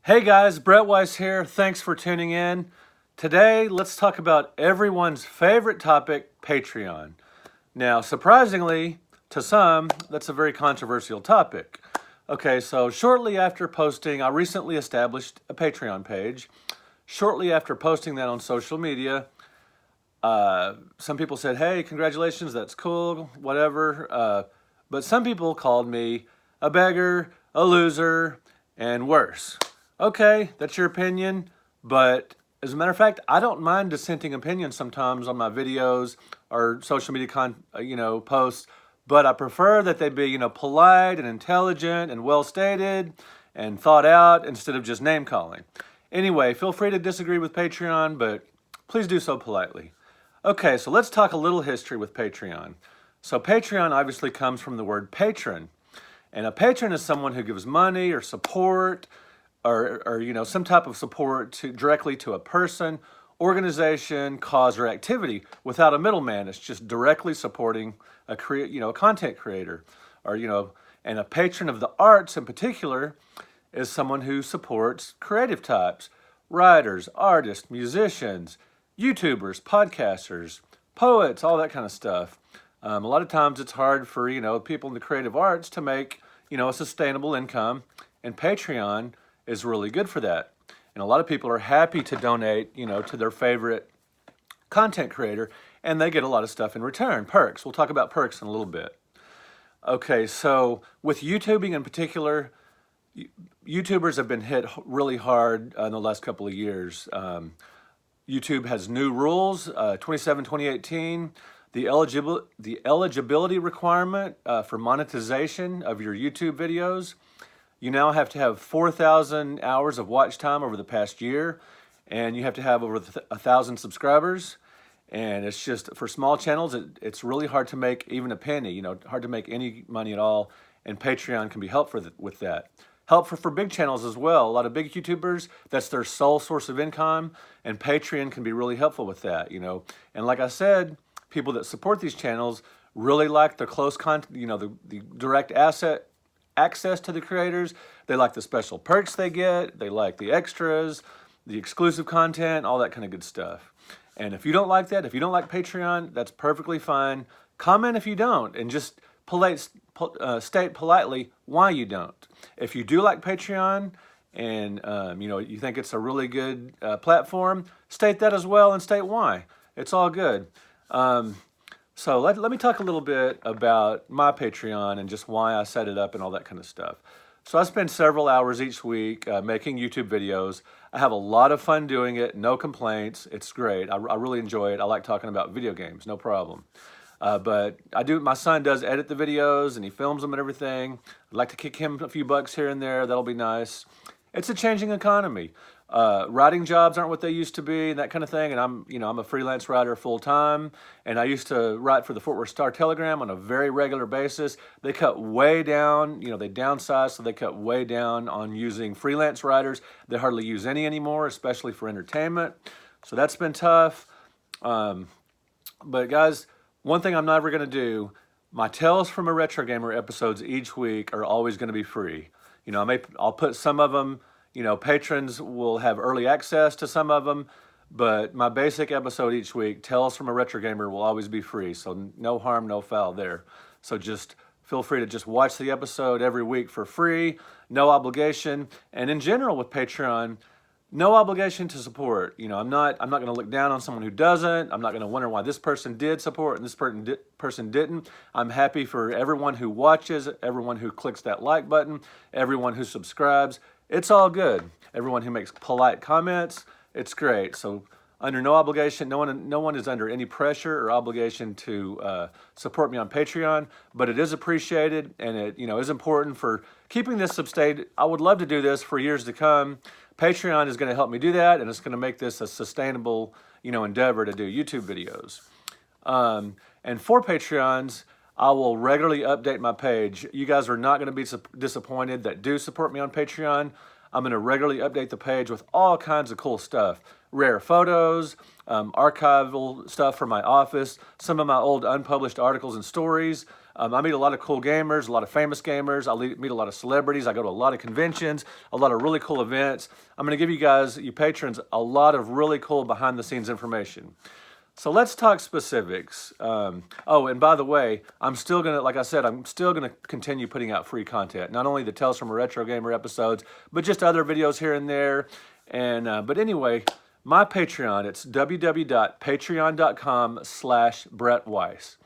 Hey guys, Brett Weiss here. Thanks for tuning in. Today, let's talk about everyone's favorite topic, Patreon. Now, surprisingly, to some, that's a very controversial topic. Okay, so shortly after posting, I recently established a Patreon page. Shortly after posting that on social media, some people said, hey, congratulations, that's cool, whatever. But some people called me a beggar, a loser, and worse. Okay, that's your opinion, but as a matter of fact, I don't mind dissenting opinions sometimes on my videos or social media posts, but I prefer that they be, polite and intelligent and well stated and thought out instead of just name calling. Anyway, feel free to disagree with Patreon, but please do so politely. Okay, so let's talk a little history with Patreon. So Patreon obviously comes from the word patron. And a patron is someone who gives money or support or some type of support directly to a person, organization, cause, or activity without a middleman. It's just directly supporting a content creator, and a patron of the arts in particular is someone who supports creative types, writers, artists, musicians, YouTubers, podcasters, poets, all that kind of stuff. A lot of times it's hard for, people in the creative arts to make, a sustainable income, and Patreon is really good for that. And a lot of people are happy to donate, to their favorite content creator, and they get a lot of stuff in return, perks. We'll talk about perks in a little bit. Okay, so with YouTubing in particular, YouTubers have been hit really hard in the last couple of years. YouTube has new rules, 2018. The eligibility requirement for monetization of your YouTube videos. You now have to have 4,000 hours of watch time over the past year, and you have to have over 1,000 subscribers. And it's just, for small channels, it's really hard to make even a penny, hard to make any money at all, and Patreon can be helpful with that. Helpful for big channels as well. A lot of big YouTubers, that's their sole source of income, and Patreon can be really helpful with that, And like I said, people that support these channels really like the close content, the direct access to the creators. They like the special perks they get. They like the extras, the exclusive content, all that kind of good stuff. And if you don't like that, if you don't like Patreon, that's perfectly fine. Comment if you don't, and just state politely why you don't. If you do like Patreon and you think it's a really good platform, state that as well and state why. It's all good. So let me talk a little bit about my Patreon and just why I set it up and all that kind of stuff. So I spend several hours each week making YouTube videos. I have a lot of fun doing it, no complaints. It's great. I really enjoy it. I like talking about video games, no problem. But my son does edit the videos and he films them and everything. I'd like to kick him a few bucks here and there. That'll be nice. It's a changing economy. Writing jobs aren't what they used to be and that kind of thing. And I'm a freelance writer full time. And I used to write for the Fort Worth Star-Telegram on a very regular basis. They cut way down, they downsized, so they cut way down on using freelance writers. They hardly use any anymore, especially for entertainment. So that's been tough. But guys, one thing I'm never going to do, my Tales from a Retro Gamer episodes each week are always going to be free. I'll put some of them, patrons will have early access to some of them, but my basic episode each week, Tales from a Retro Gamer, will always be free. So no harm, no foul there. So just feel free to just watch the episode every week for free, no obligation. And in general with Patreon, no obligation to support. I'm not going to look down on someone who doesn't. I'm not going to wonder why this person did support and this person didn't. I'm happy for everyone who watches, everyone who clicks that like button, everyone who subscribes. It's all good. Everyone who makes polite comments, it's great. So under no obligation, no one is under any pressure or obligation to support me on Patreon, but it is appreciated and it is important for keeping this sustained. I would love to do this for years to come. Patreon is going to help me do that, and it's going to make this a sustainable, endeavor to do YouTube videos. And for Patreons, I will regularly update my page. You guys are not going to be disappointed that do support me on Patreon. I'm going to regularly update the page with all kinds of cool stuff. Rare photos, archival stuff from my office, some of my old unpublished articles and stories. I meet a lot of cool gamers, a lot of famous gamers. I meet a lot of celebrities. I go to a lot of conventions, a lot of really cool events. I'm going to give you guys, you patrons, a lot of really cool behind the scenes information. So let's talk specifics. Oh, and by the way, I'm still going to, like I said, I'm still going to continue putting out free content. Not only the Tales from a Retro Gamer episodes, but just other videos here and there. And but anyway, my Patreon, it's www.patreon.com/Brett Weiss.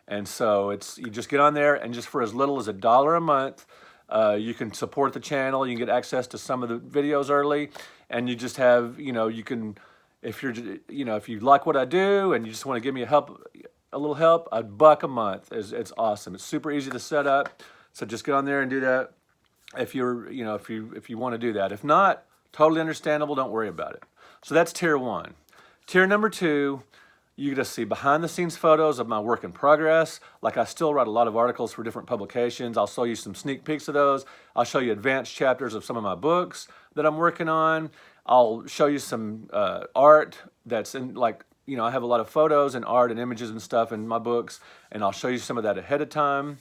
And so you just get on there, and just for as little as $1 a month, you can support the channel. You can get access to some of the videos early, and you just have, you can, if you like what I do and you just want to give me a little help, $1 a month it's awesome. It's super easy to set up. So just get on there and do that if if you want to do that. If not, totally understandable. Don't worry about it. So that's tier 1. Tier number 2, you get to see behind the scenes photos of my work in progress. Like I still write a lot of articles for different publications. I'll show you some sneak peeks of those. I'll show you advanced chapters of some of my books that I'm working on. I'll show you some art that's in, I have a lot of photos and art and images and stuff in my books, and I'll show you some of that ahead of time.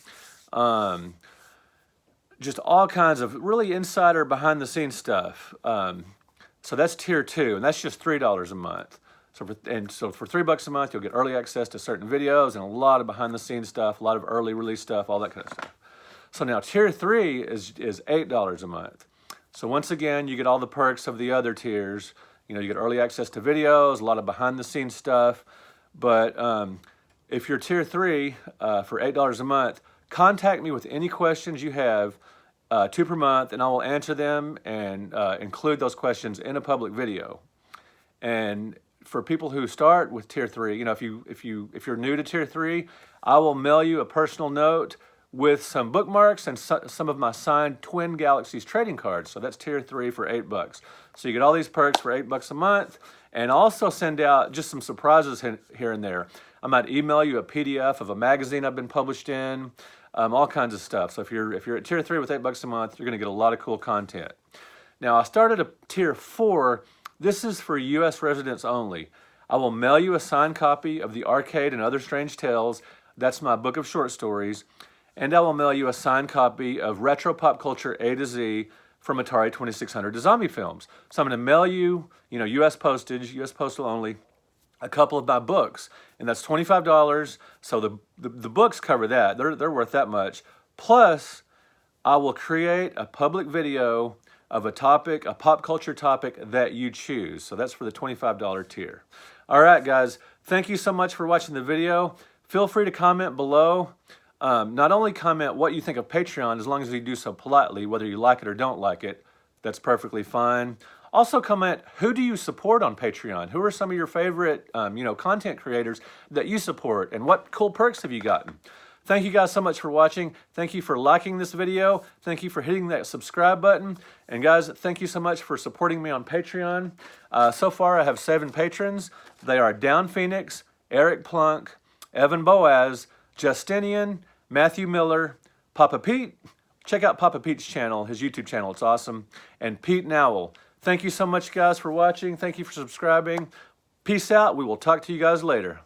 Just all kinds of really insider behind the scenes stuff. So that's tier 2, and that's just $3 a month. So for $3 a month, you'll get early access to certain videos and a lot of behind the scenes stuff, a lot of early release stuff, all that kind of stuff. So now tier 3 is $8 a month. So once again, you get all the perks of the other tiers. You get early access to videos, a lot of behind the scenes stuff. But if you're tier 3 for $8 a month, contact me with any questions you have, 2 per month, and I will answer them and include those questions in a public video. And for people who start with tier 3, if you're new to tier 3, I will mail you a personal note with some bookmarks and some of my signed Twin Galaxies trading cards. So that's tier 3 for $8. So you get all these perks for $8 a month, and also send out just some surprises here and there. I might email you a PDF of a magazine I've been published in, all kinds of stuff. So if you're at tier 3 with $8 a month, you're going to get a lot of cool content. Now I started a tier 4. This is for U.S. residents only. I will mail you a signed copy of The Arcade and Other Strange Tales. That's my book of short stories. And I will mail you a signed copy of Retro Pop Culture A to Z from Atari 2600 to Zombie Films. So I'm going to mail you, U.S. postage, U.S. postal only, a couple of my books. And that's $25. So the books cover that. They're worth that much. Plus, I will create a public video of a topic, a pop culture topic that you choose. So that's for the $25 tier. All right, guys, thank you so much for watching the video. Feel free to comment below. Not only comment what you think of Patreon, as long as you do so politely, whether you like it or don't like it, that's perfectly fine. Also comment, who do you support on Patreon? Who are some of your favorite, content creators that you support, and what cool perks have you gotten? Thank you guys so much for watching. Thank you for liking this video. Thank you for hitting that subscribe button. And guys, thank you so much for supporting me on Patreon. So far, I have 7 patrons. They are Down Phoenix, Eric Plunk, Evan Boaz, Justinian, Matthew Miller, Papa Pete. Check out Papa Pete's channel, his YouTube channel. It's awesome. And Pete Nowell. Thank you so much, guys, for watching. Thank you for subscribing. Peace out. We will talk to you guys later.